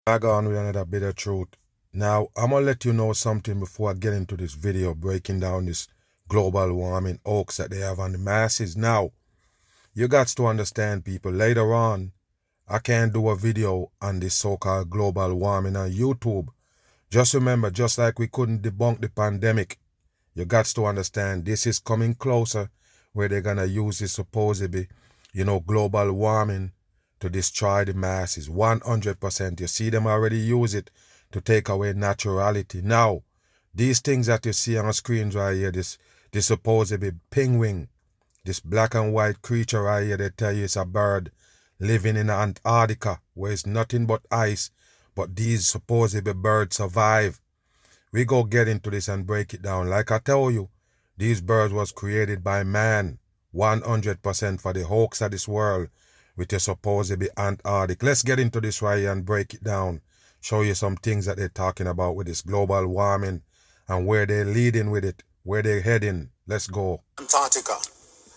I go on with another bit of truth. Now, I'm going to let you know something before I get into this video breaking down this global warming hoax that they have on the masses. Now, you got to understand, people, later on, I can't do a video on this so-called global warming on YouTube. Just remember, just like we couldn't debunk the pandemic, you got to understand this is coming closer where they're going to use this supposedly, global warming to destroy the masses. 100%. You see them already use it to take away naturality. Now, these things that you see on screens right here, this supposedly penguin, this black and white creature right here, they tell you it's a bird living in Antarctica where it's nothing but ice, but these supposedly birds survive. We go get into this and break it down. Like I tell you, these birds was created by man, 100% for the hoax of this world, which is supposedly Antarctic. Let's get into this right here and break it down. Show you some things that they're talking about with this global warming and where they're leading with it, where they're heading. Let's go. Antarctica.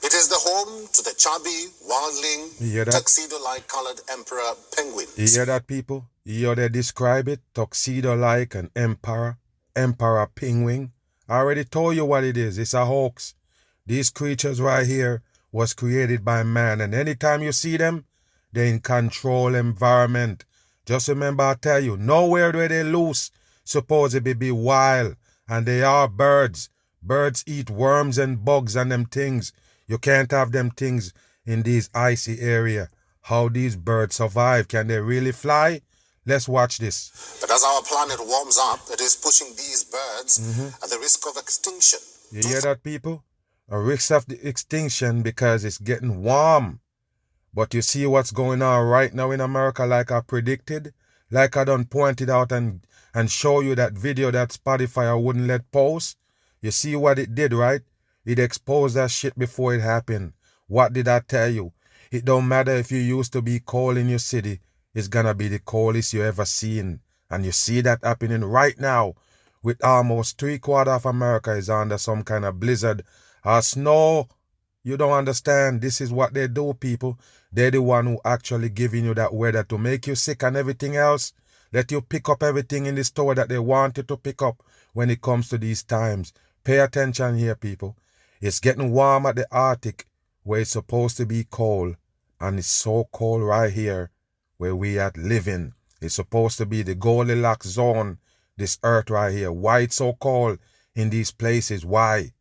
It is the home to the chubby, wildling, tuxedo-like colored emperor penguins. You hear that, people? You hear they describe it? Tuxedo-like and emperor penguin. I already told you what it is. It's a hoax. These creatures right here was created by man, and anytime you see them, they're in control environment. Just remember, I tell you, nowhere where they loose, supposedly be wild, and they are birds. Birds eat worms and bugs and them things. You can't have them things in these icy area. How these birds survive? Can they really fly? Let's watch this. But as our planet warms up, it is pushing these birds at the risk of extinction. You hear that, people? A risk of the extinction because it's getting warm. But you see what's going on right now in America like I predicted? Like I done pointed out and show you that video that Spotify wouldn't let post? You see what it did, right? It exposed that shit before it happened. What did I tell you? It don't matter if you used to be cold in your city. It's gonna be the coldest you ever seen. And you see that happening right now with almost 3/4 of America is under some kind of blizzard or snow. You don't understand. This is what they do, people. They're the one who actually giving you that weather to make you sick and everything else. Let you pick up everything in the store that they want you to pick up when it comes to these times. Pay attention here, people. It's getting warm at the Arctic where it's supposed to be cold. And it's so cold right here where we are living. It's supposed to be the Goldilocks zone, this earth right here. Why it's so cold in these places? Why?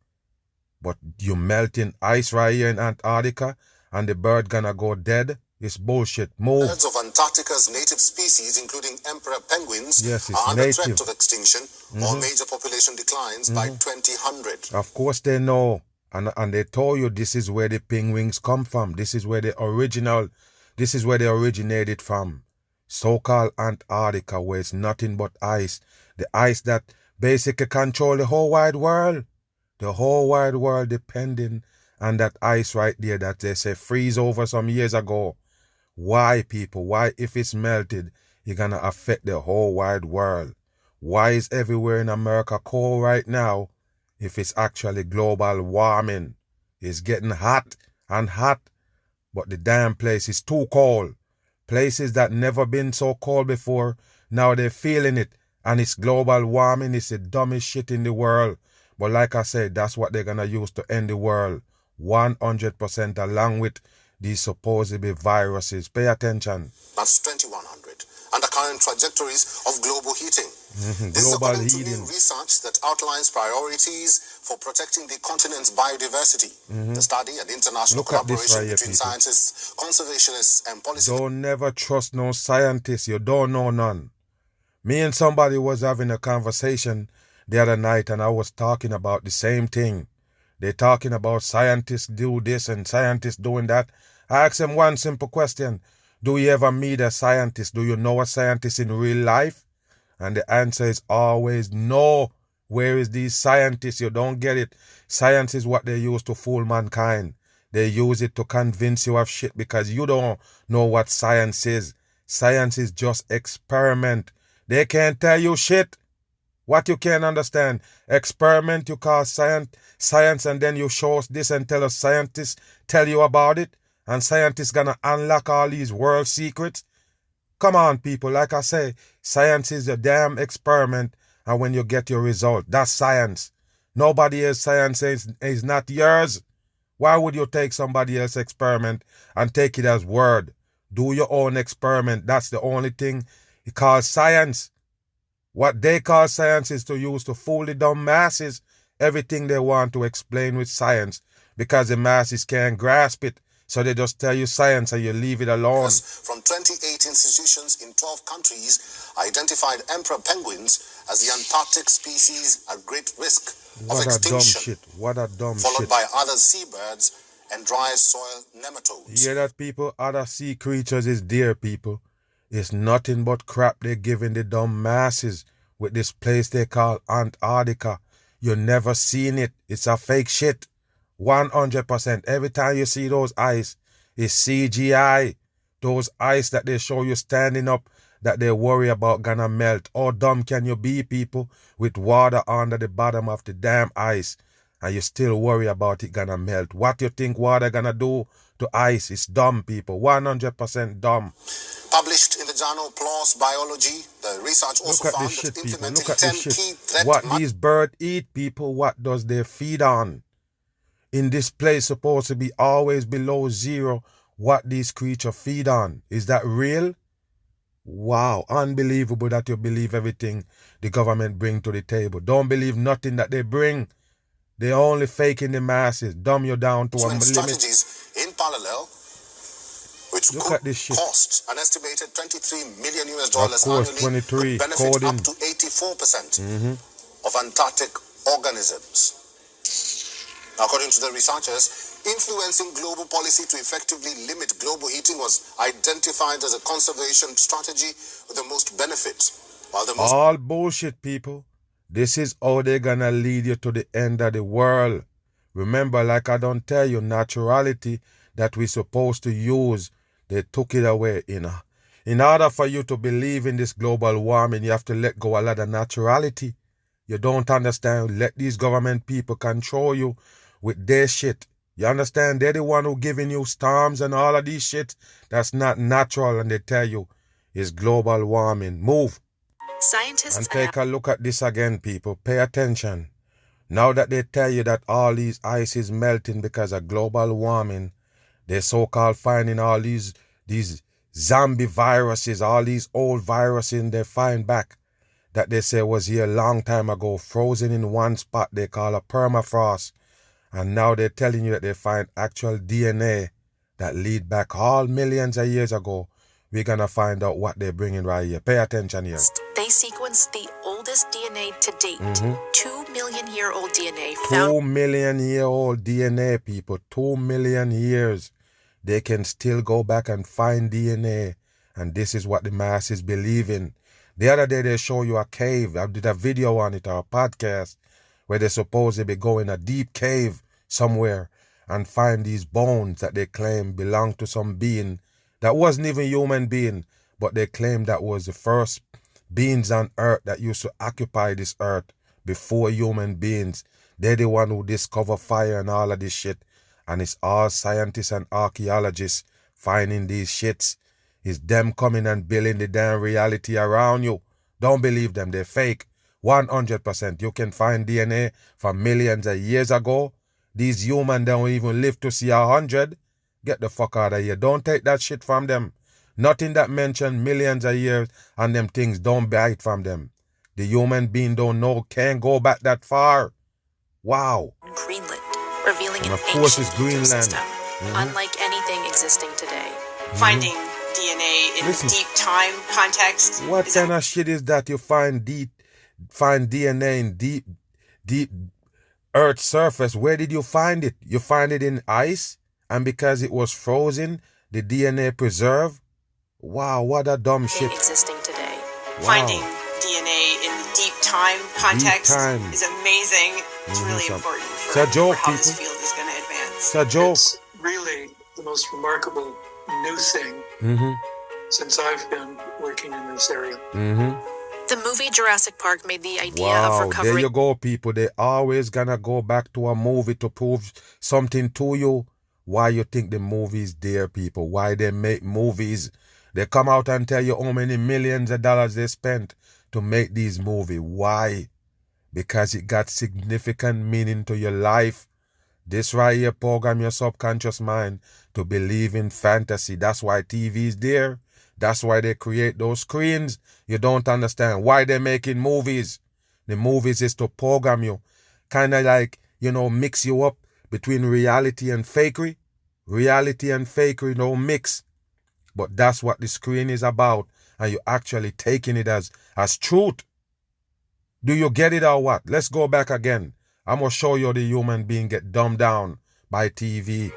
But you melting ice right here in Antarctica and the bird gonna go dead? It's bullshit. Move. Birds of Antarctica's native species, including emperor penguins, yes, are under native threat of extinction or major population declines by 2000. Of course they know. And they told you this is where the penguins come from. This is where they originated from. So-called Antarctica, where it's nothing but ice. The ice that basically control the whole wide world. The whole wide world depending on that ice right there that they say freeze over some years ago. Why, people? Why, if it's melted, it's gonna affect the whole wide world? Why is everywhere in America cold right now if it's actually global warming? It's getting hot and hot, but the damn place is too cold. Places that never been so cold before, now they're feeling it, and it's global warming. It's the dumbest shit in the world. But like I said, that's what they're gonna use to end the world. 100% along with these supposedly viruses. Pay attention. That's 2100. And the current trajectories of global heating. This is Global according to heating. new research that outlines priorities for protecting the continent's biodiversity. The study and international Look at this collaboration right here, between people. scientists, conservationists, and policy. Don't never trust no scientist. You don't know none. Me and somebody was having a conversation the other night and I was talking about the same thing. They're talking about scientists do this and scientists doing that. I asked them one simple question. Do you ever meet a scientist? Do you know a scientist in real life? And the answer is always no. Where is these scientists? You don't get it. Science is what they use to fool mankind. They use it to convince you of shit because you don't know what science is. Science is just experiment. They can't tell you shit. What you can't understand. Experiment you call science and then you show us this and tell us scientists tell you about it. And scientists gonna unlock all these world secrets. Come on, people. Like I say, science is a damn experiment, and when you get your result, that's science. Nobody else's science is not yours. Why would you take somebody else's experiment and take it as word? Do your own experiment. That's the only thing it calls science. What they call science is to use to fool the dumb masses. Everything they want to explain with science, because the masses can't grasp it. So they just tell you science and you leave it alone. From 28 institutions in 12 countries identified emperor penguins as the Antarctic species at great risk of extinction. What a dumb shit. Followed by other seabirds and dry soil nematodes. You hear that, people? Other sea creatures is there, people. It's nothing but crap they're giving the dumb masses with this place they call Antarctica. You never seen it. It's a fake shit. 100%. Every time you see those ice, it's CGI. Those ice that they show you standing up, that they worry about gonna melt. How dumb can you be, people, with water under the bottom of the damn ice, and you still worry about it gonna melt? What you think water gonna do to ice? It's dumb, people. 100% dumb. Published in the journal PLOS Biology, the research also found that implementing 10 key threat... What these birds eat, people, what does they feed on? In this place supposed to be always below zero, what these creatures feed on. Is that real? Wow, unbelievable that you believe everything the government bring to the table. Don't believe nothing that they bring. They only faking the masses, dumb you down to a limit. Strategies in parallel, which could cost an estimated $23 million annually, could benefit up to 84% of Antarctic organisms. According to the researchers, influencing global policy to effectively limit global heating was identified as a conservation strategy with the most benefits. While the most... All bullshit, people. This is how they're gonna lead you to the end of the world. Remember, like I don't tell you, naturality that we're supposed to use, they took it away, In order for you to believe in this global warming, you have to let go a lot of naturality. You don't understand. Let these government people control you with their shit. You understand? They're the one who giving you storms and all of these shit. That's not natural, and they tell you it's global warming. Move. Scientists and take a look at this again, people. Pay attention. Now that they tell you that all these ice is melting because of global warming, they so-called finding all these zombie viruses, all these old viruses they find back that they say was here a long time ago, frozen in one spot they call a permafrost. And now they're telling you that they find actual DNA that lead back all millions of years ago. We're going to find out what they're bringing right here. Pay attention here. They sequenced the oldest DNA to date. 2 million year old DNA. 2 million year old DNA, people. 2 million years. They can still go back and find DNA. And this is what the masses believe in. The other day they show you a cave. I did a video on it, or a podcast, where they supposedly go in a deep cave somewhere and find these bones that they claim belong to some being that wasn't even a human being, but they claim that was the first beings on earth that used to occupy this earth before human beings. They're the one who discover fire and all of this shit. And it's all scientists and archaeologists finding these shits. It's them coming and building the damn reality around you. Don't believe them, they're fake. 100%. You can find DNA from millions of years ago. These humans don't even live to see 100. Get the fuck out of here. Don't take that shit from them. Nothing that mentioned millions of years and them things, don't buy it from them. The human being don't know, can't go back that far. Wow. Greenland, revealing an ancient ecosystem, unlike anything existing today. Finding DNA in deep time context. What kind of shit is that? You find DNA in deep earth surface. Where did you find it? You find it in ice, and because it was frozen, the DNA preserved. Wow, what a dumb shit. Existing today. Wow. Finding DNA in deep time context is amazing. It's really important for how this field is going to advance. It's a joke. It's really the most remarkable new thing since I've been working in this area. The movie Jurassic Park made the idea of recovering... There you go, people. They always gonna go back to a movie to prove something to you. Why you think the movie is there, people? Why they make movies They come out and tell you how many millions of dollars they spent to make these movies. Why? Because it got significant meaning to your life. This right here program your subconscious mind to believe in fantasy. That's why TV is there. That's why they create those screens. You don't understand why they're making movies. The movies is to program you. Kind of like, mix you up between reality and fakery. Reality and fakery don't mix. But that's what the screen is about. And you're actually taking it as truth. Do you get it or what? Let's go back again. I'm going to show you the human being get dumbed down by TV.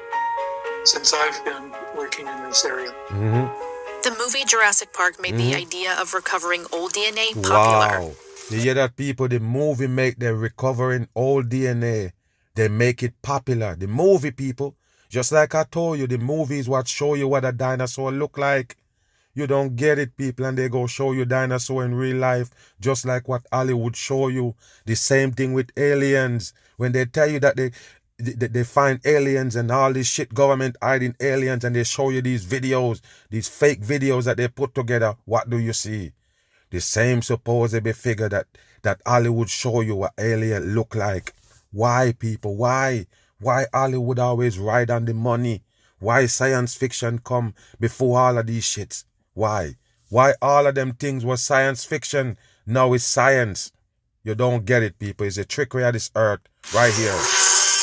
Since I've been working in this area. The movie Jurassic Park made the idea of recovering old DNA popular. Wow. You hear that, people? The movie make them recovering old DNA. They make it popular. The movie, people. Just like I told you, the movie is what show you what a dinosaur look like. You don't get it, people, and they go show you dinosaur in real life, just like what Hollywood show you. The same thing with aliens. When they tell you that they find aliens and all this shit, government hiding aliens, and they show you these videos, these fake videos that they put together, what do you see? The same supposed figure that Hollywood show you what alien look like. Why, people? Why? Why Hollywood always ride on the money? Why science fiction come before all of these shits? Why? Why all of them things was science fiction? Now it's science. You don't get it, people. It's a trickery of this earth right here.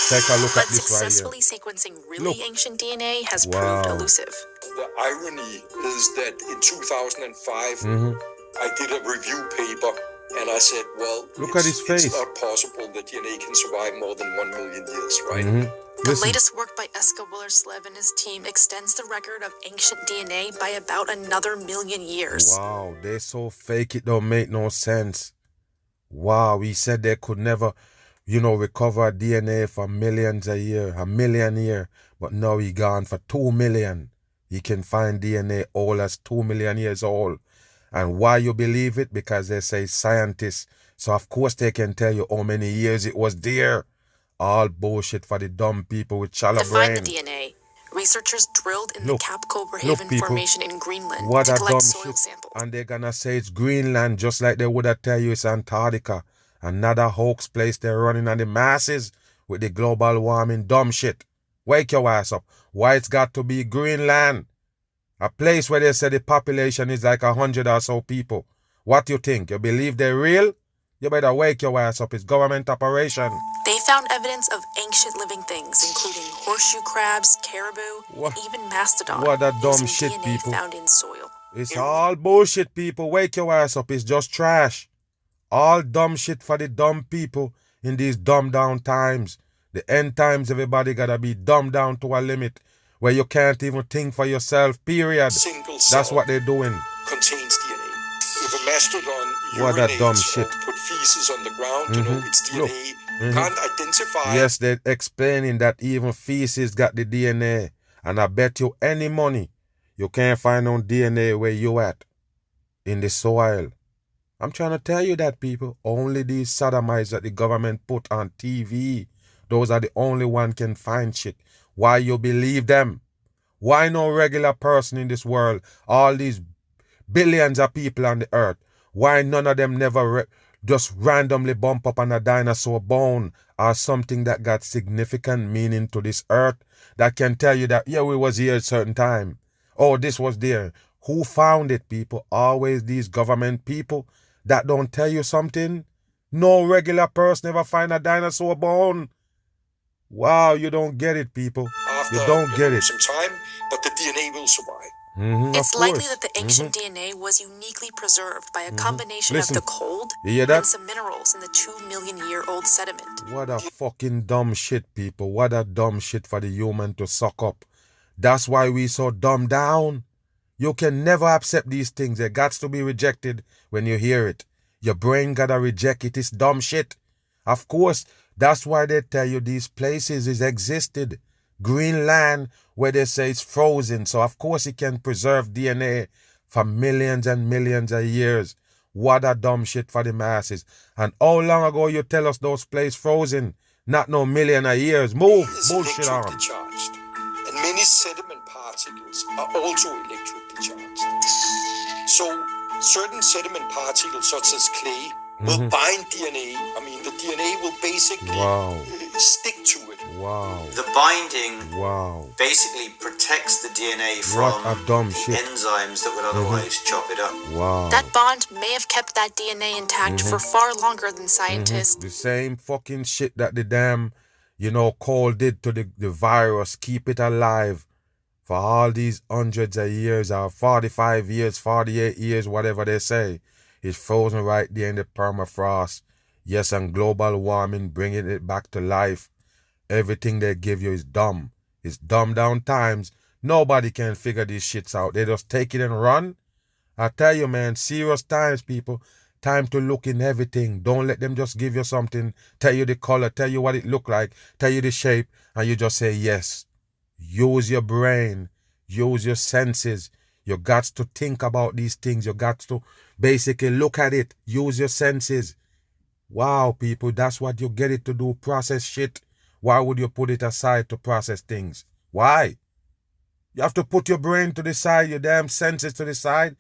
Take a look at this right here. Successfully sequencing really ancient DNA has proved elusive. The irony is that in 2005, I did a review paper and I said, well, look at his face. It's not possible that DNA can survive more than 1 million years, right? The latest work by Eska Willerslev and his team extends the record of ancient DNA by about another 1 million years. Wow, they so fake it don't make no sense. Wow, he said they could never, recover DNA for millions a year, 1 million a year. But now he gone for 2 million. He can find DNA old as 2 million years old. And why you believe it? Because they say scientists. So of course they can tell you how many years it was there. All bullshit for the dumb people with shallow brain. To find the DNA, researchers drilled in the Cap Cobra Haven Formation in Greenland what to a collect dumb soil shit. samples. And they're gonna say it's Greenland, just like they would have tell you it's Antarctica. Another hoax place they're running on the masses with the global warming dumb shit. Wake your ass up. Why it's got to be Greenland? A place where they say the population is like 100 or so people. What you think? You believe they're real? You better wake your ass up. It's government operation. They found evidence of ancient living things, including horseshoe crabs, caribou, and even mastodon. What a dumb using shit, DNA people. found in soil. It's all bullshit, people. Wake your ass up. It's just trash. All dumb shit for the dumb people in these dumbed down times. The end times, everybody gotta be dumbed down to a limit where you can't even think for yourself, period. That's what they're doing. Contains DNA. If a mastodon what a dumb shit. Put feces on the ground, it's DNA. Can't identify. Yes, they're explaining that even feces got the DNA. And I bet you any money you can't find no DNA where you at. In the soil. I'm trying to tell you that, people. Only these sodomites that the government put on TV. Those are the only one can find shit. Why you believe them? Why no regular person in this world? All these billions of people on the earth. Why none of them never just randomly bump up on a dinosaur bone or something that got significant meaning to this earth that can tell you that, yeah, we was here at a certain time. Oh, this was there. Who found it, people? Always these government people that don't tell you something. No regular person ever find a dinosaur bone. Wow, you don't get it, people. After, you don't get it. Some time, but the DNA will survive. It's likely that the ancient DNA was uniquely preserved by a combination of the cold and some minerals in the 2 million year old sediment. What a fucking dumb shit, people. What a dumb shit for the human to suck up. That's why we so dumbed down. You can never accept these things. They got to be rejected when you hear it. Your brain gotta reject it. It's dumb shit. Of course, that's why they tell you these places is existed. Greenland, where they say it's frozen. So, of course, it can preserve DNA for millions and millions of years. What a dumb shit for the masses. And how long ago you tell us those places frozen? Not no million of years. Move. Bullshit on. Charged. And many sediment particles are also electrically charged. So certain sediment particles, such as clay, will bind DNA. I mean, the DNA will basically stick to it. Wow. The binding basically protects the DNA from enzymes that would otherwise chop it up. Wow. That bond may have kept that DNA intact for far longer than scientists. The same fucking shit that the damn, coal did to the virus, keep it alive for all these hundreds of years, or 45 years, 48 years, whatever they say. It's frozen right there in the permafrost. Yes, and global warming, bringing it back to life. Everything they give you is dumb. It's dumbed down times. Nobody can figure these shits out. They just take it and run. I tell you, man, serious times, people. Time to look in everything. Don't let them just give you something, tell you the color, tell you what it look like, tell you the shape, and you just say yes. Use your brain. Use your senses. You got to think about these things. You got to basically look at it. Use your senses. Wow, people, that's what you get it to do. Process shit. Why would you put it aside to process things? Why? You have to put your brain to the side, your damn senses to the side,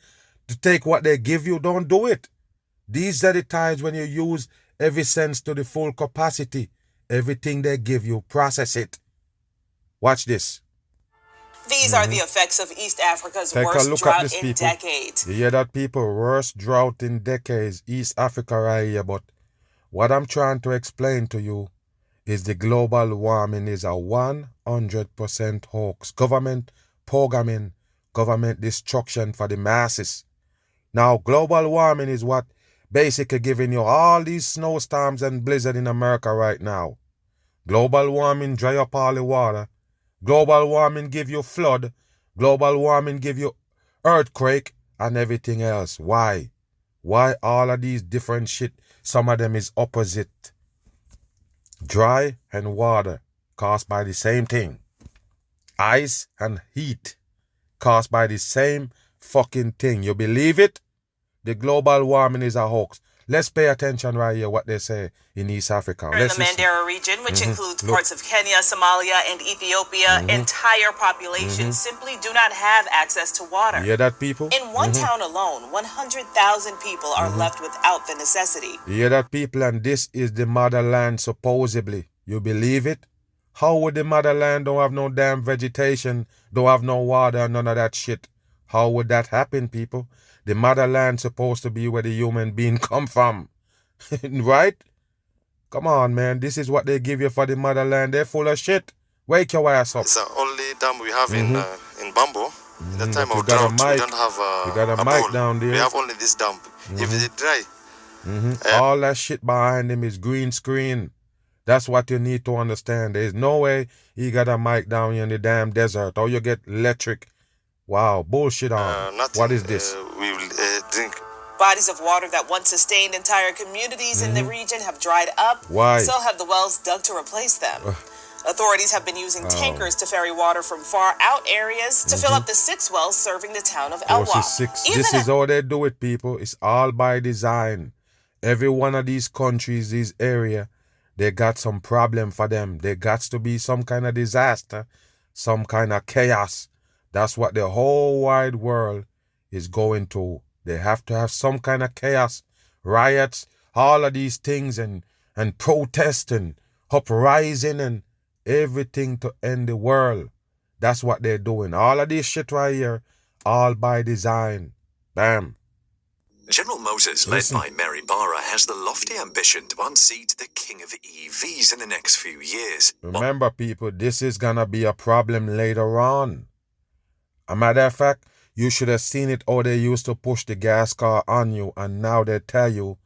to take what they give you. Don't do it. These are the times when you use every sense to the full capacity. Everything they give you, process it. Watch this. These are the effects of East Africa's worst drought in decades. You hear that, people? Worst drought in decades. East Africa right here. But what I'm trying to explain to you is the global warming is a 100% hoax. Government programming, government destruction for the masses. Now, global warming is what basically giving you all these snowstorms and blizzard in America right now. Global warming dry up all the water. Global warming give you flood. Global warming give you earthquake and everything else. Why? Why all of these different shit? Some of them is opposite. Dry and water caused by the same thing. Ice and heat caused by the same fucking thing. You believe it? The global warming is a hoax. Let's pay attention right here what they say in East Africa. In the Mandera region, which includes parts of Kenya, Somalia, and Ethiopia, entire populations simply do not have access to water. You hear that, people? In one town alone, 100,000 people are left without the necessity. You hear that, people? And this is the motherland, supposedly. You believe it? How would the motherland don't have no damn vegetation, don't have no water, none of that shit? How would that happen, people? The motherland supposed to be where the human being come from. Right? Come on, man. This is what they give you for the motherland. They're full of shit. Wake your ass up. It's the only dam we have in Bambo. That time of drought, we don't have you got a mic down there. We have only this dam. If it's dry. All that shit behind him is green screen. That's what you need to understand. There's no way he got a mic down here in the damn desert or you get electric. Wow, bullshit on. What is this? We will drink. Bodies of water that once sustained entire communities in the region have dried up. Why? So have the wells dug to replace them. Authorities have been using tankers to ferry water from far out areas to fill up the 6 wells serving the town of El Wak. This is how they do it, people. It's all by design. Every one of these countries, these areas, they got some problem for them. There got to be some kind of disaster, some kind of chaos. That's what the whole wide world is going to. They have to have some kind of chaos, riots, all of these things, and protest and uprising and everything to end the world. That's what they're doing. All of this shit right here, all by design. Bam. General Motors, led by Mary Barra, has the lofty ambition to unseat the king of EVs in the next few years. Remember, people, this is going to be a problem later on. A matter of fact, you should have seen it how they used to push the gas car on you, and now they tell you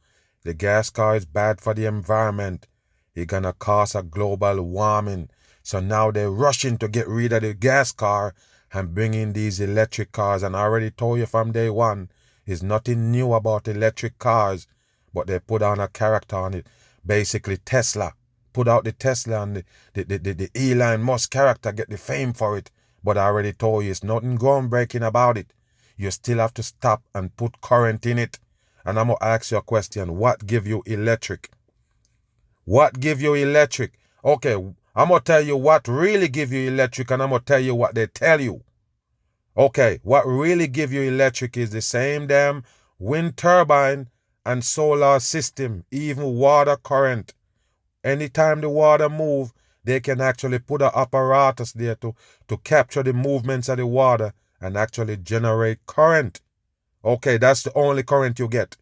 the gas car is bad for the environment. It's gonna cause a global warming. So now they're rushing to get rid of the gas car and bring in these electric cars. And I already told you from day one, it's nothing new about electric cars, but they put on a character on it. Basically, Tesla. Put out the Tesla and the Elon Musk character, get the fame for it. But I already told you, it's nothing groundbreaking about it. You still have to stop and put current in it. And I'm going to ask you a question. What give you electric? What give you electric? Okay, I'm going to tell you what really give you electric, and I'm going to tell you what they tell you. Okay, what really give you electric is the same damn wind turbine and solar system, even water current. Anytime the water move, they can actually put an apparatus there to capture the movements of the water and actually generate current. Okay, that's the only current you get.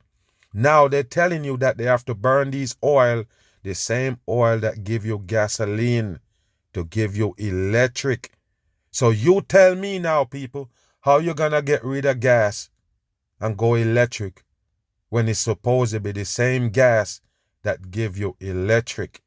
Now they're telling you that they have to burn these oil, the same oil that give you gasoline, to give you electric. So you tell me now, people, how you gonna get rid of gas and go electric when it's supposed to be the same gas that give you electric?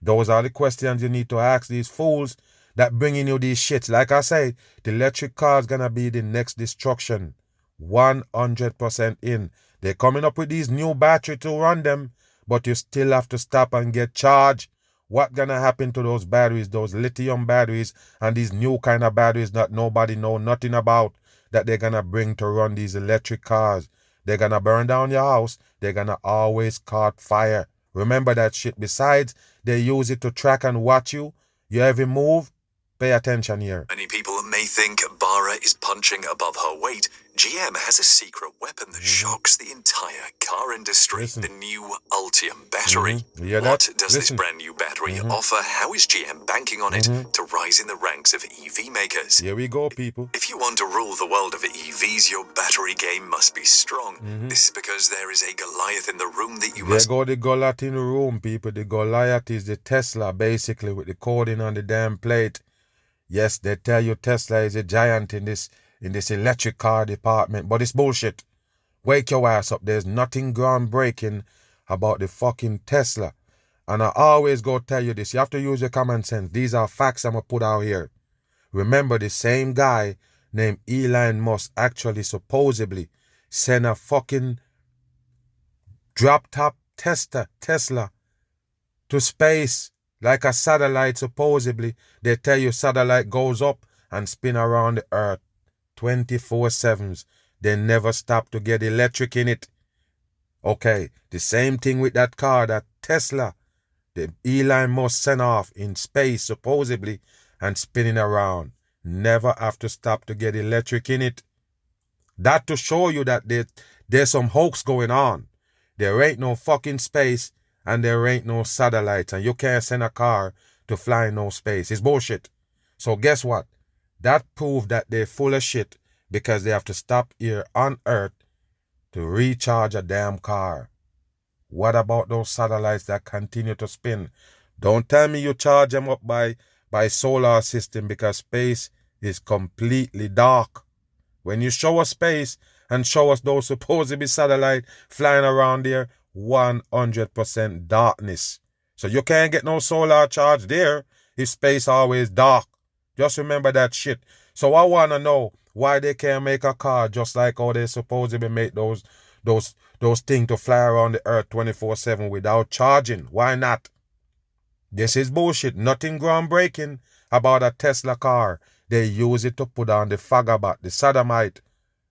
Those are the questions you need to ask these fools that bringing you these shits. Like I say, the electric car is gonna be the next destruction. 100% in. They're coming up with these new batteries to run them, but you still have to stop and get charged. What gonna happen to those batteries, those lithium batteries, and these new kind of batteries that nobody know nothing about, that they're gonna bring to run these electric cars? They're gonna burn down your house. They're gonna always caught fire. Remember that shit. Besides, they use it to track and watch you. Your every move. Pay attention here. Many people may think Barra is punching above her weight. GM has a secret weapon that shocks the entire car industry. Listen. The new Ultium battery. What does this brand new battery offer? How is GM banking on it to rise in the ranks of EV makers? Here we go, people. If you want to rule the world of EVs, your battery game must be strong. This is because there is a Goliath in the room that you must... There go the Goliath in the room, people. The Goliath is the Tesla, basically, with the coding on the damn plate. Yes, they tell you Tesla is a giant in this electric car department, but it's bullshit. Wake your ass up. There's nothing groundbreaking about the fucking Tesla. And I always go tell you this. You have to use your common sense. These are facts I'm going to put out here. Remember, the same guy named Elon Musk actually supposedly sent a fucking drop-top Tesla to space. Like a satellite, supposedly. They tell you satellite goes up and spin around the earth 24/7. They never stop to get electric in it. Okay, the same thing with that car, that Tesla. The Elon Musk sent off in space, supposedly, and spinning around. Never have to stop to get electric in it. That to show you that there's some hoax going on. There ain't no fucking space. And there ain't no satellites, and you can't send a car to fly in no space. It's bullshit. So guess what? That proved that they're full of shit because they have to stop here on Earth to recharge a damn car. What about those satellites that continue to spin? Don't tell me you charge them up by solar system, because space is completely dark. When you show us space and show us those supposed to be satellites flying around there, 100% darkness. So you can't get no solar charge there if space always dark. Just remember that shit. So I want to know why they can't make a car just like how they supposedly make those things to fly around the earth 24/7 without charging. Why not? This is bullshit. Nothing groundbreaking about a Tesla car. They use it to put on the Fagabat, the sodomite.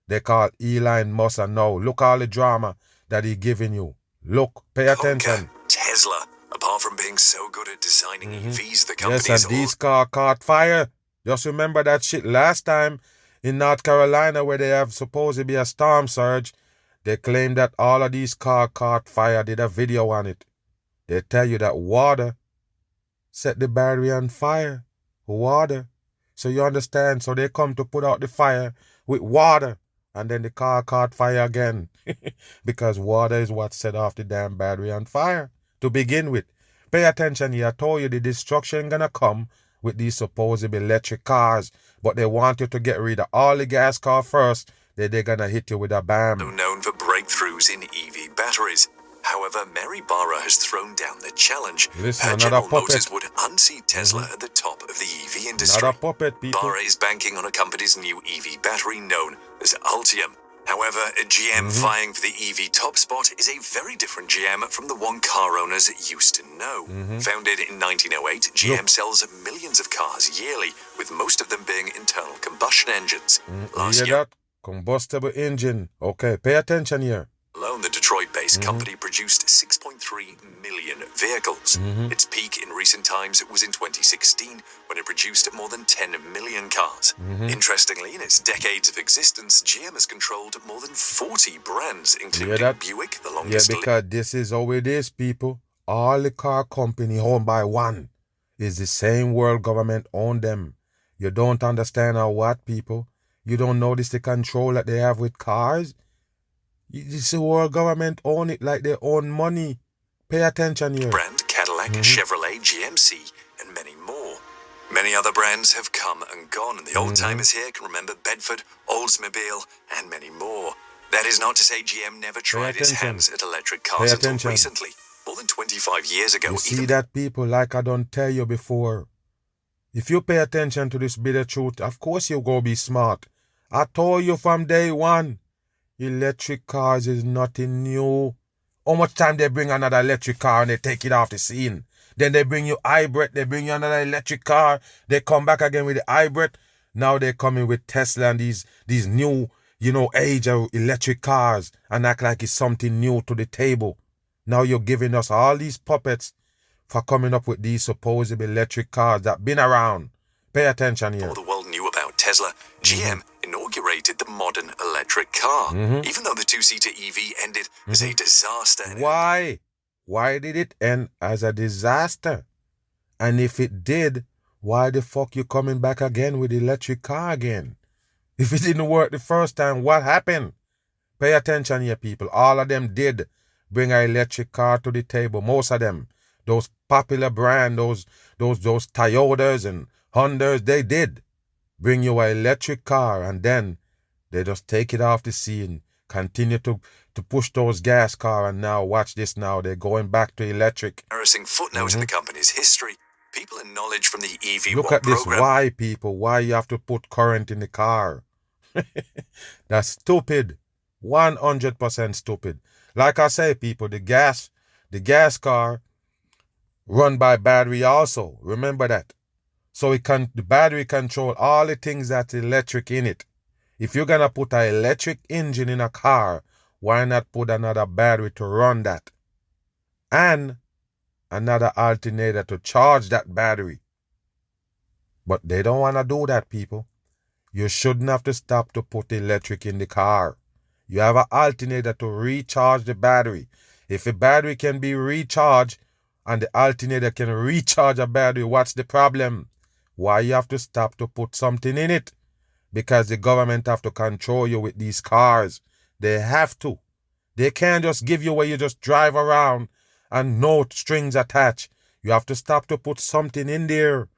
They call Elon Musk, and now look all the drama that he giving you. Look, pay attention. Tesla, apart from being so good at designing EVs, the company's... Yes, and these car caught fire. Just remember that shit last time in North Carolina, where they have supposed to be a storm surge. They claim that all of these car caught fire. Did a video on it. They tell you that water set the battery on fire. Water. So you understand? So they come to put out the fire with water. And then the car caught fire again. Because water is what set off the damn battery on fire to begin with. Pay attention here. I told you the destruction gonna come with these supposed electric cars. But they want you to get rid of all the gas car first. Then they're gonna hit you with a bam. Known for breakthroughs in EV batteries. However, Mary Barra has thrown down the challenge. Listen, her General Motors would unseat Tesla at the top of the EV industry. Another puppet, people. Barra is banking on a company's new EV battery known as Ultium. However, a GM vying for the EV top spot is a very different GM from the one car owners used to know. Founded in 1908, GM sells millions of cars yearly, with most of them being internal combustion engines. Last year, that? Combustible engine. Okay, pay attention here. Alone, the Detroit Detroit-based company produced 6.3 million vehicles. Its peak in recent times was in 2016, when it produced more than 10 million cars. Interestingly, in its decades of existence, GM has controlled more than 40 brands, including Buick, the longest. Yeah, because this is how it is, people. All the car company owned by one is the same world government own them. You don't understand or what, people? You don't notice the control that they have with cars? This the world government own it like they own money. Pay attention here. Brand, Cadillac, Chevrolet, GMC, and many more. Many other brands have come and gone, and the old-timers here can remember Bedford, Oldsmobile, and many more. That is not to say GM never tried its hands at electric cars until recently. More than 25 years ago. You see that, people, like I don't tell you before. If you pay attention to this bit of truth, of course you go be smart. I told you from day one, electric cars is nothing new. How much time they bring another electric car and they take it off the scene? Then they bring you hybrid, they bring you another electric car, they come back again with the hybrid. Now they're coming with Tesla and these new, age of electric cars and act like it's something new to the table. Now you're giving us all these puppets for coming up with these supposed electric cars that been around. Pay attention here. All the world knew about Tesla, GM inaugurated the modern electric car, even though the two-seater EV ended as a disaster. Why? Why did it end as a disaster? And if it did, why the fuck you coming back again with the electric car again? If it didn't work the first time, what happened? Pay attention here, people. All of them did bring an electric car to the table. Most of them. Those popular brands, those Toyotas and Hondas, they did bring you an electric car, and then they just take it off the scene, continue to push those gas cars, and now watch this now, they're going back to electric. Embarrassing footnote in the company's history. People in knowledge from the EV Look at this, why, people? Why you have to put current in the car? That's stupid. 100% stupid. Like I say, people, the gas car run by battery also. Remember that. So the battery control all the things that's electric in it. If you're gonna put an electric engine in a car, why not put another battery to run that? And another alternator to charge that battery. But they don't want to do that, people. You shouldn't have to stop to put electric in the car. You have an alternator to recharge the battery. If the battery can be recharged and the alternator can recharge a battery, what's the problem? Why you have to stop to put something in it? Because the government have to control you with these cars. They have to. They can't just give you where you just drive around and no strings attached. You have to stop to put something in there.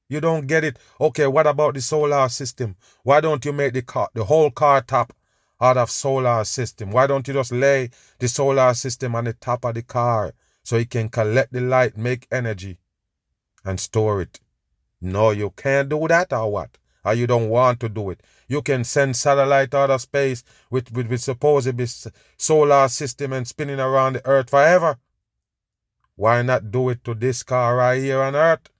You don't get it. Okay, what about the solar system? Why don't you make the whole car top out of solar system? Why don't you just lay the solar system on the top of the car so it can collect the light, make energy, and store it? No, you can't do that, or what? Or you don't want to do it. You can send satellite out of space with supposedly solar system and spinning around the earth forever. Why not do it to this car right here on earth?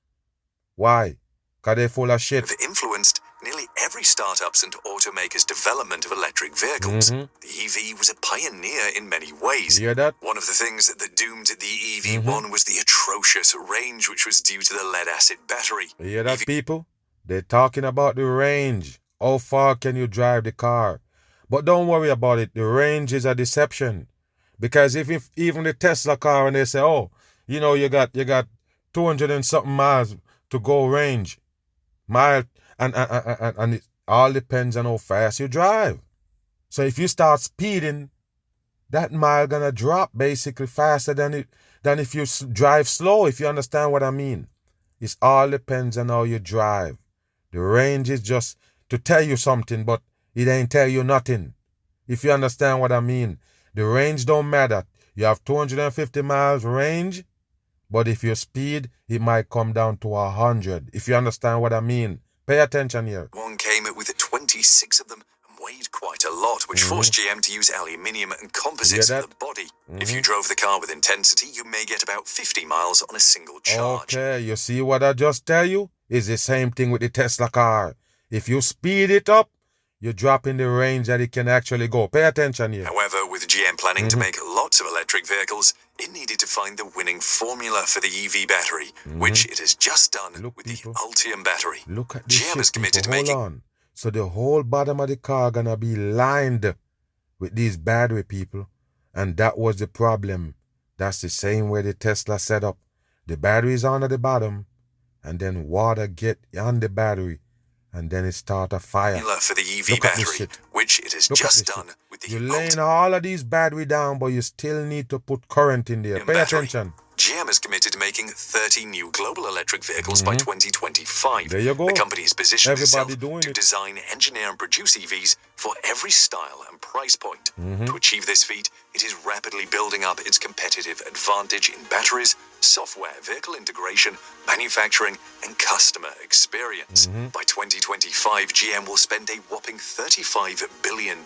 Why? Because they're full of shit. Have influenced nearly every startup's and automaker's development of electric vehicles. The EV was a pioneer in many ways. You hear that? One of the things that doomed the EV1 was the atrocious range, which was due to the lead-acid battery. You hear that, people? They're talking about the range. How far can you drive the car? But don't worry about it. The range is a deception. Because if even the Tesla car, and they say, oh, you know, you got 200 and something miles to go range. And it all depends on how fast you drive. So if you start speeding, that mile gonna drop basically faster than if you drive slow, if you understand what I mean. It all depends on how you drive. The range is just to tell you something, but it ain't tell you nothing. If you understand what I mean. The range don't matter. You have 250 miles range, but if you speed, it might come down to 100. If you understand what I mean. Pay attention here. One came with 26 of them and weighed quite a lot, which forced GM to use aluminium and composites for the body. If you drove the car with intensity, you may get about 50 miles on a single charge. Okay, you see what I just tell you? It's the same thing with the Tesla car. If you speed it up, you're dropping the range that it can actually go. Pay attention here. However, with GM began planning to make lots of electric vehicles, it needed to find the winning formula for the EV battery, which it has just done with the Ultium battery. Look at this GM shit, is committed people. to making... Hold on. So the whole bottom of the car gonna be lined with these battery, people. And that was the problem. That's the same way the Tesla set up. The battery is on at the bottom, and then water get on the battery, and then it start a fire. For the EV battery, which it has just done with the... You're laying all of these battery down, but you still need to put current in there. Pay attention. GM is committed to making 30 new global electric vehicles by 2025. There you go. The company has positioned itself to it. design, engineer, and produce EVs for every style and price point. To achieve this feat, it is rapidly building up its competitive advantage in batteries, software, vehicle integration, manufacturing, and customer experience. By 2025, GM will spend a whopping $35 billion,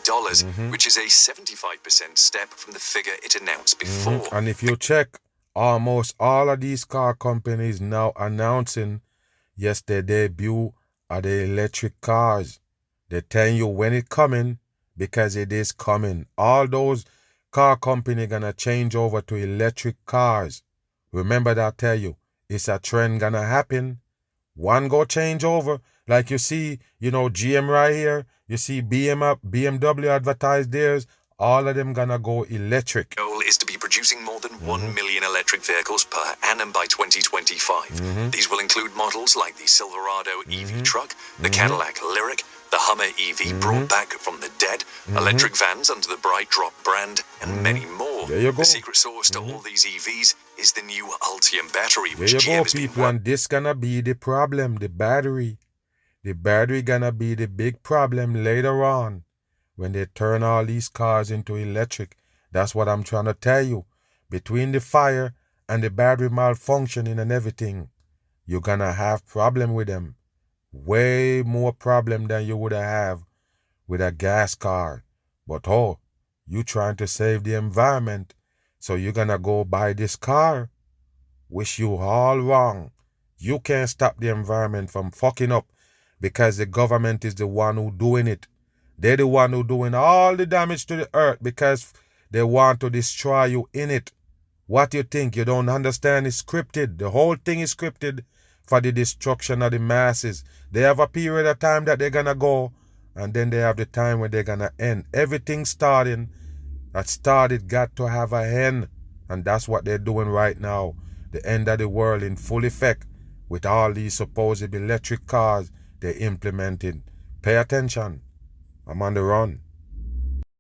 which is a 75% step from the figure it announced before. And if you check, almost all of these car companies now announcing, yes, their debut are the electric cars. They tell you when it's coming, because it is coming. All those car companies gonna change over to electric cars. Remember that I tell you, it's a trend gonna happen. One go change over. Like you see, GM right here. You see BMW advertise theirs. All of them gonna go electric. Goal is to be producing more than 1 million electric vehicles per annum by 2025. These will include models like the Silverado EV truck, the Cadillac Lyriq, the Hummer EV brought back from the dead, electric vans under the BrightDrop brand, and many more. There you go. The secret sauce to all these EVs is the new Ultium battery, which there you GM go, has people, and this gonna be the problem, the battery. The battery gonna be the big problem later on. When they turn all these cars into electric. That's what I'm trying to tell you. Between the fire and the battery malfunctioning and everything, you're gonna have problem with them. Way more problem than you would have with a gas car. But you trying to save the environment, so you're gonna go buy this car. Wish you all wrong. You can't stop the environment from fucking up, because the government is the one who doing it. They're the one who doing all the damage to the earth because they want to destroy you in it. What you think? You don't understand? It's scripted. The whole thing is scripted for the destruction of the masses. They have a period of time that they're gonna go, and then they have the time when they're gonna end. Everything that started got to have a end. And that's what they're doing right now. The end of the world in full effect with all these supposed electric cars they're implementing. Pay attention. I'm on the run.